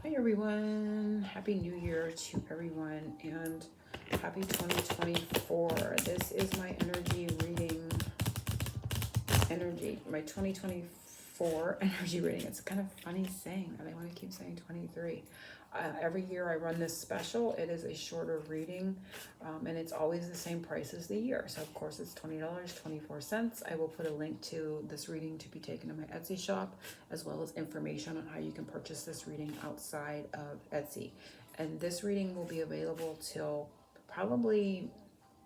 Hi everyone, Happy New Year to everyone and Happy 2024. This is my my 2024 energy reading. It's kind of funny saying that. I want to keep saying 23. Every year I run this special. It is a shorter reading and it's always the same price as the year. So of course it's $20.24. I will put a link to this reading to be taken to my Etsy shop, as well as information on how you can purchase this reading outside of Etsy. And this reading will be available till probably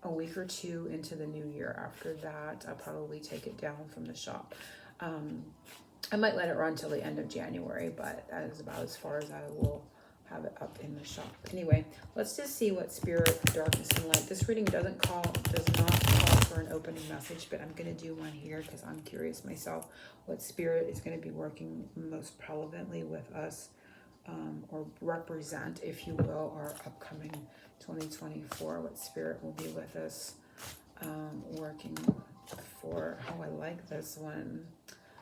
a week or two into the new year. After that, I'll probably take it down from the shop. I might let it run till the end of January, but that is about as far as I will have it up in the shop. Anyway, let's just see what Spirit, Darkness, and Light. This reading does not call for an opening message, but I'm going to do one here because I'm curious myself what Spirit is going to be working most relevantly with us, or represent, if you will, our upcoming 2024. What Spirit will be with us, working for. Oh, I like this one.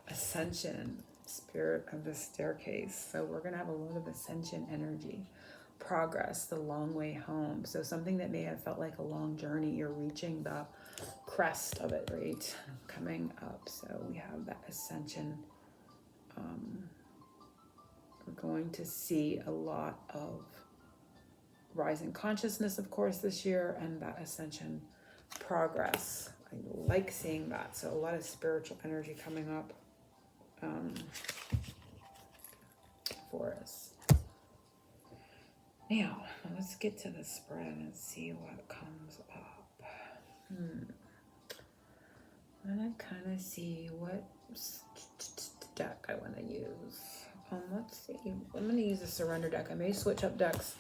Ascension, Spirit of the Staircase. So we're going to have a lot of ascension energy, progress, the long way home. So something that may have felt like a long journey, you're reaching the crest of it, right? Coming up. So we have that ascension. We're going to see a lot of rising consciousness, of course, this year, and that ascension progress. I like seeing that. So a lot of spiritual energy coming up for us. Now, let's get to the spread and see what comes up. And I kind of see what deck I want to use. Let's see. I'm going to use the Surrender deck. I may switch up decks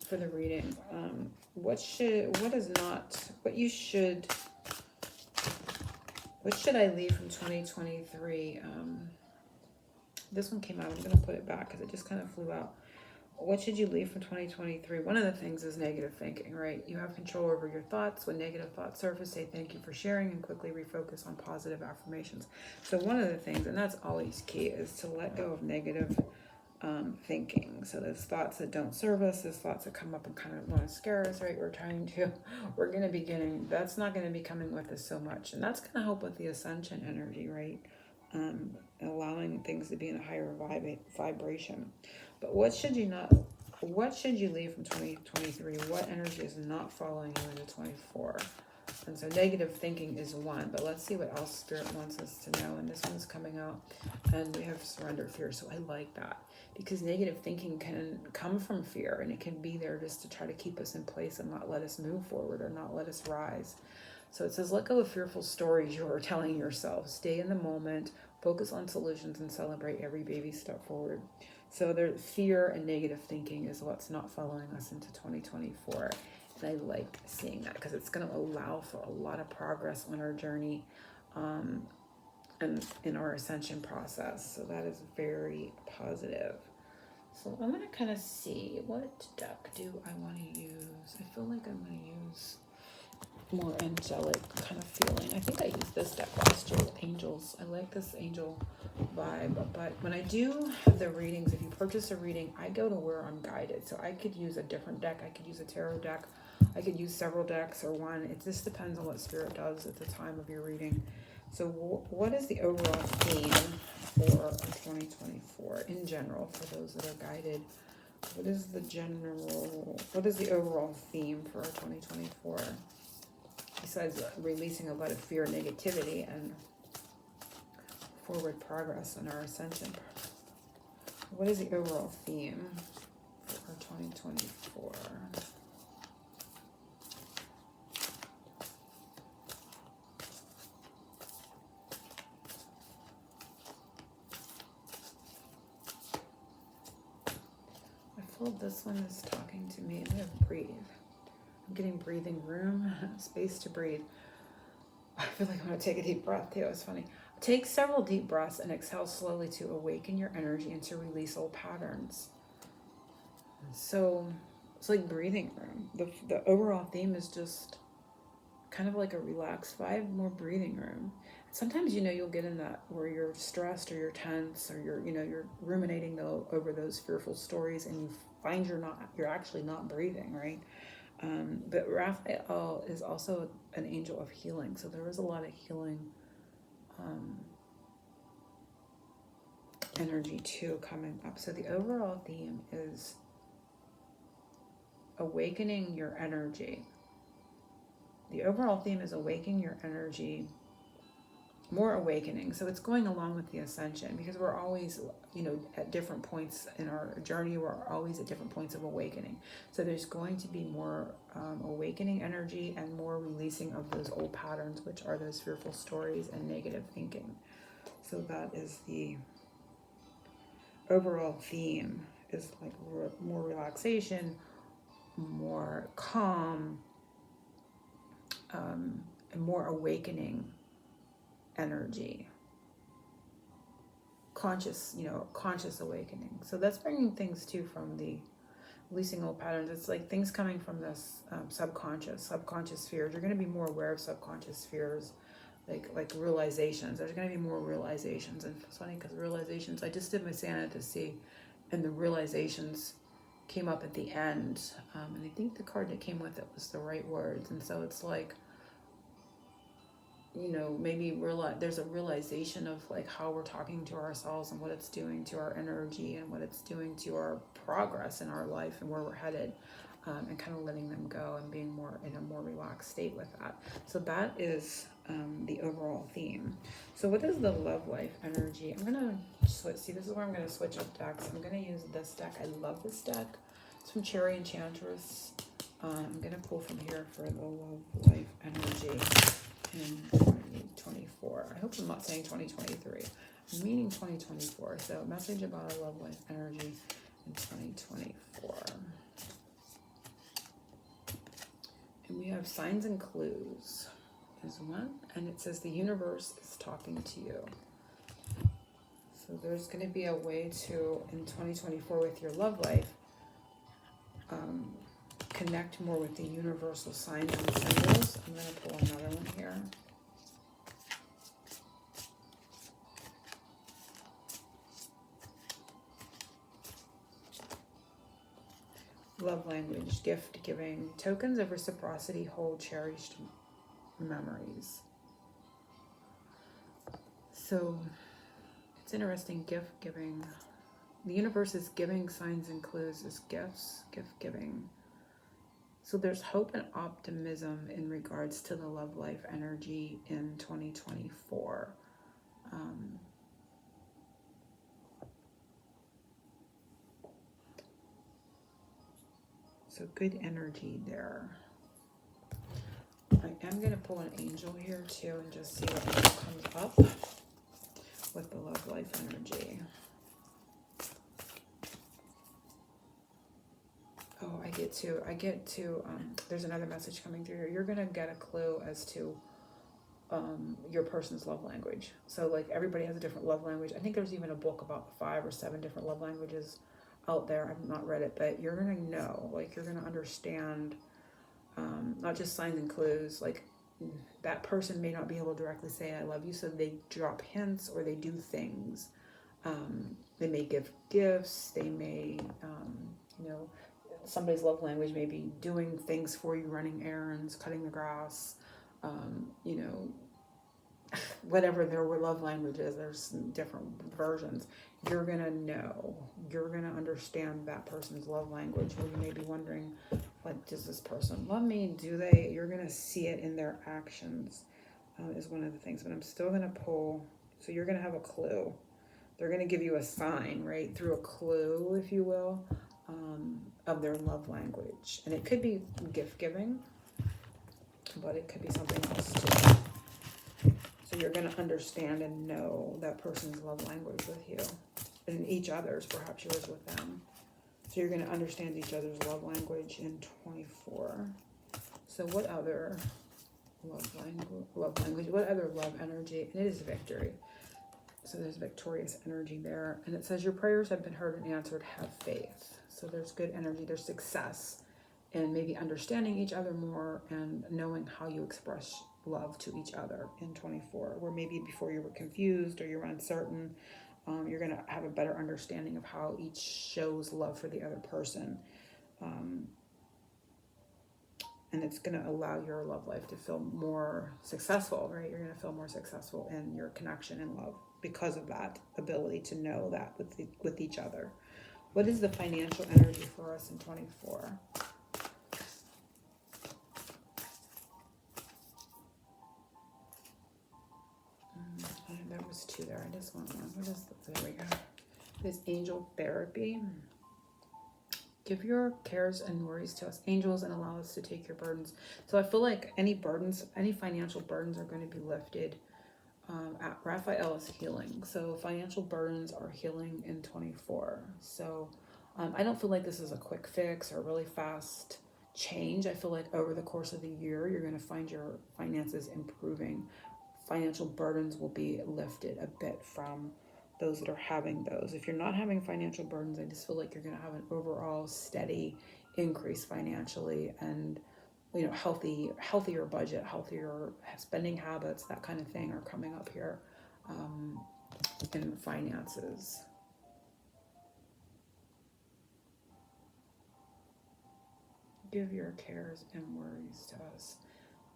for the reading. What should I leave from 2023? This one came out. I'm going to put it back because it just kind of flew out. What should you leave from 2023? One of the things is negative thinking, right? You have control over your thoughts. When negative thoughts surface, say thank you for sharing and quickly refocus on positive affirmations. So one of the things, and that's always key, is to let go of negative thinking. So those thoughts that don't serve us, those thoughts that come up and kind of want to scare us, right? We're going to be getting, that's not going to be coming with us so much. And that's going to help with the ascension energy, right? Allowing things to be in a higher vibration. But what should you leave from 2023? What energy is not following you into 24? And so negative thinking is one, but let's see what else Spirit wants us to know. And this one's coming out, and we have surrender fear. So I like that, because negative thinking can come from fear, and it can be there just to try to keep us in place and not let us move forward or not let us rise. So it says, let go of fearful stories you are telling yourself. Stay in the moment, focus on solutions, and celebrate every baby step forward. So there's fear and negative thinking is what's not following us into 2024. And I like seeing that because it's going to allow for a lot of progress on our journey and in our ascension process. So that is very positive. So I'm going to kind of see, what deck do I want to use? I feel like I'm going to use more angelic kind of feeling. I think I used this deck last year with angels. I like this angel vibe, but when I do the readings, if you purchase a reading, I go to where I'm guided. So I could use a different deck. I could use a tarot deck. I could use several decks or one. It just depends on what Spirit does at the time of your reading. So what is the overall theme for 2024 in general for those that are guided? What is the overall theme for 2024? Besides releasing a lot of fear, negativity, and forward progress in our ascension. What is the overall theme for 2024? I feel this one is talking to me. I'm going to breathe. I'm getting breathing room, space to breathe. I feel like I'm going to take a deep breath too. It's funny. Take several deep breaths and exhale slowly to awaken your energy and to release old patterns. So it's like breathing room. The overall theme is just kind of like a relaxed vibe, more breathing room. sometimes, you'll get in that where you're stressed or you're tense or you're ruminating over those fearful stories, and you find you're actually not breathing, right? But Raphael is also an angel of healing. So there was a lot of healing energy too coming up. So the overall theme is awakening your energy. The overall theme is awakening your energy, more awakening. So it's going along with the ascension, because we're always, at different points in our journey, we're always at different points of awakening. So there's going to be more awakening energy and more releasing of those old patterns, which are those fearful stories and negative thinking. So that is the overall theme, is like more relaxation, more calm, and more awakening energy, conscious awakening. So that's bringing things too from the releasing old patterns. It's like things coming from this subconscious fears. You're going to be more aware of subconscious fears, like realizations. There's going to be more realizations. And it's funny because realizations, I just did my Santa to see, and the realizations came up at the end, and I think the card that came with it was the right words. And so it's like, maybe there's a realization of like how we're talking to ourselves and what it's doing to our energy and what it's doing to our progress in our life and where we're headed, and kind of letting them go and being more in a more relaxed state with that. So that is the overall theme. So what is the love life energy? I'm gonna switch. See, this is where I'm gonna switch up decks. I'm gonna use this deck. I love this deck. It's from Cherry Enchantress. I'm gonna pull from here for the love life energy in 2024. I hope I'm not saying 2023. I'm meaning 2024. So message about a love life energy in 2024. And we have signs and clues is one. And it says the universe is talking to you. So there's going to be a way to, in 2024 with your love life, connect more with the universal signs and symbols. I'm going to pull another one here. Love language, gift giving, tokens of reciprocity, hold cherished memories. So it's interesting, gift giving. The universe is giving signs and clues as gifts, gift giving. So there's hope and optimism in regards to the love life energy in 2024. So good energy there. I am going to pull an angel here too and just see what comes up with the love life energy. Oh, I get to, there's another message coming through here. You're going to get a clue as to your person's love language. So like everybody has a different love language. I think there's even a book about 5 or 7 different love languages out there. I've not read it, but you're going to know, like you're going to understand, not just signs and clues, like that person may not be able to directly say I love you, so they drop hints or they do things. They may give gifts, they may, somebody's love language may be doing things for you, running errands, cutting the grass, whatever their love language is. There's different versions. You're going to know, you're going to understand that person's love language, where you may be wondering, like, does this person love me? Do they? You're going to see it in their actions, is one of the things. But I'm still going to pull, so you're going to have a clue. They're going to give you a sign, right, through a clue, if you will, of their love language. And it could be gift giving, but it could be something else too. So you're going to understand and know that person's love language with you, and each other's, perhaps yours with them. So you're going to understand each other's love language in 24. So what other love language, what other love energy? And it is victory. So there's victorious energy there. And it says your prayers have been heard and answered. Have faith. So there's good energy. There's success. And maybe understanding each other more and knowing how you express love to each other in 24, where maybe before you were confused or you were uncertain, you're going to have a better understanding of how each shows love for the other person. And it's going to allow your love life to feel more successful, right? You're going to feel more successful in your connection and love because of that ability to know that with each other. What is the financial energy for us in 24? There was 2 there. I just want one. What is the, there we go. This angel therapy. Give your cares and worries to us, angels, and allow us to take your burdens. So I feel like any burdens, any financial burdens are going to be lifted at Raphael's healing. So financial burdens are healing in 24. So I don't feel like this is a quick fix or really fast change. I feel like over the course of the year, you're going to find your finances improving. Financial burdens will be lifted a bit from those that are having those. If you're not having financial burdens, I just feel like you're going to have an overall steady increase financially, and healthier budget, healthier spending habits, that kind of thing are coming up here in finances. Give your cares and worries to us,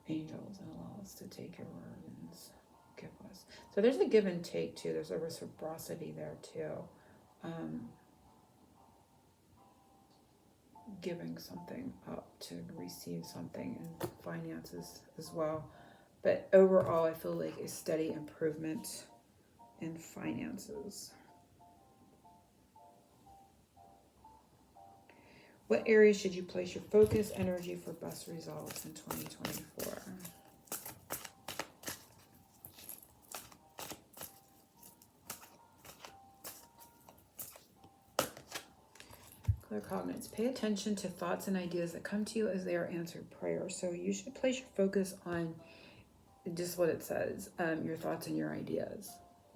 angels, and allow us to take your burdens. Give us. So there's a give and take too. There's a reciprocity there too. Giving something up to receive something in finances as well. But overall, I feel like a steady improvement in finances. What areas should you place your focus, energy for best results in 2024? Claircognizance. Pay attention to thoughts and ideas that come to you as they are answered prayers. So you should place your focus on just what it says, your thoughts and your ideas.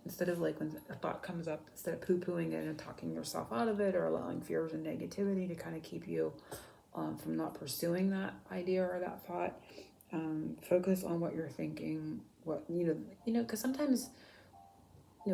Instead of like when a thought comes up, instead of poo-pooing it and talking yourself out of it or allowing fears and negativity to kind of keep you from not pursuing that idea or that thought, focus on what you're thinking. What because sometimes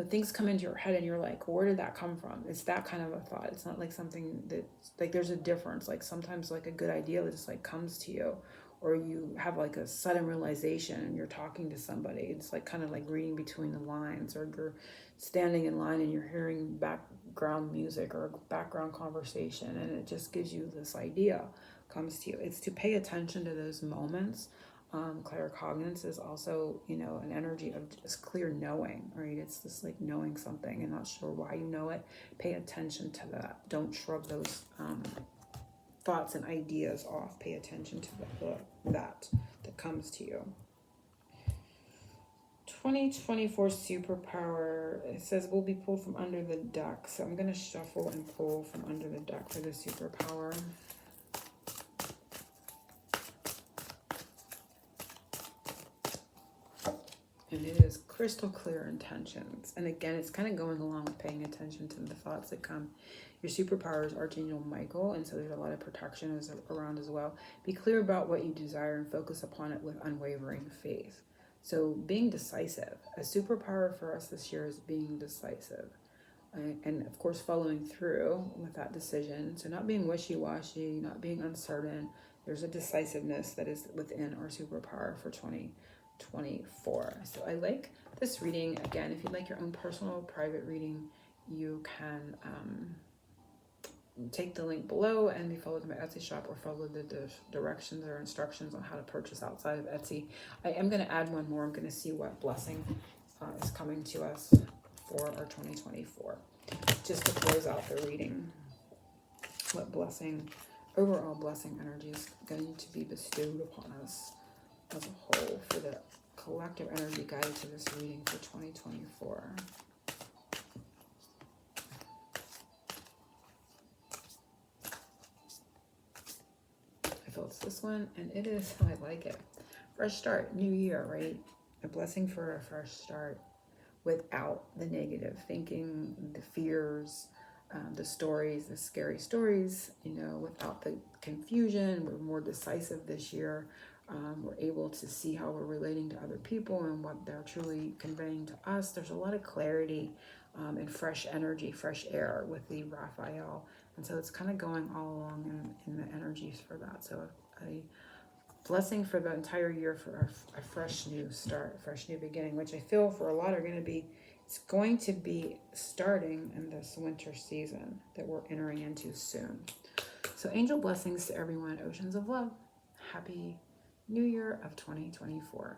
things come into your head and you're like, where did that come from? It's that kind of a thought. It's not like something that, like, there's a difference. Like sometimes like a good idea that just like comes to you, or you have like a sudden realization and you're talking to somebody. It's like kind of like reading between the lines, or you're standing in line and you're hearing background music or background conversation, and it just gives you this idea, comes to you. It's to pay attention to those moments. Claircognizance is also, an energy of just clear knowing, right? It's just like knowing something and not sure why you know it. Pay attention to that. Don't shrug those thoughts and ideas off. Pay attention to that comes to you. 2024 superpower, it says will be pulled from under the deck. So I'm going to shuffle and pull from under the deck for the superpower. And it is crystal clear intentions. And again, it's kind of going along with paying attention to the thoughts that come. Your superpower is Archangel Michael, and so there's a lot of protection around as well. Be clear about what you desire and focus upon it with unwavering faith. So being decisive. A superpower for us this year is being decisive. And of course, following through with that decision. So not being wishy-washy, not being uncertain. There's a decisiveness that is within our superpower for 2024. So I like this reading. Again, if you'd like your own personal private reading, you can take the link below and be followed my Etsy shop, or follow the directions or instructions on how to purchase outside of Etsy. I am going to add one more. I'm going to see what blessing is coming to us for our 2024. Just to close out the reading, what blessing, overall blessing energy is going to be bestowed upon us as a whole for the collective energy guided to this reading for 2024. I feel it's this one, and it is, I like it. Fresh start, new year, right? A blessing for a fresh start without the negative thinking, the fears, the stories, the scary stories, without the confusion. We're more decisive this year. We're able to see how we're relating to other people and what they're truly conveying to us. There's a lot of clarity and fresh energy, fresh air with the Raphael. And so it's kind of going all along in the energies for that. So a blessing for the entire year for a fresh new start, a fresh new beginning, which I feel for a lot are going to be, it's going to be starting in this winter season that we're entering into soon. So angel blessings to everyone. Oceans of love. Happy New Year of 2024.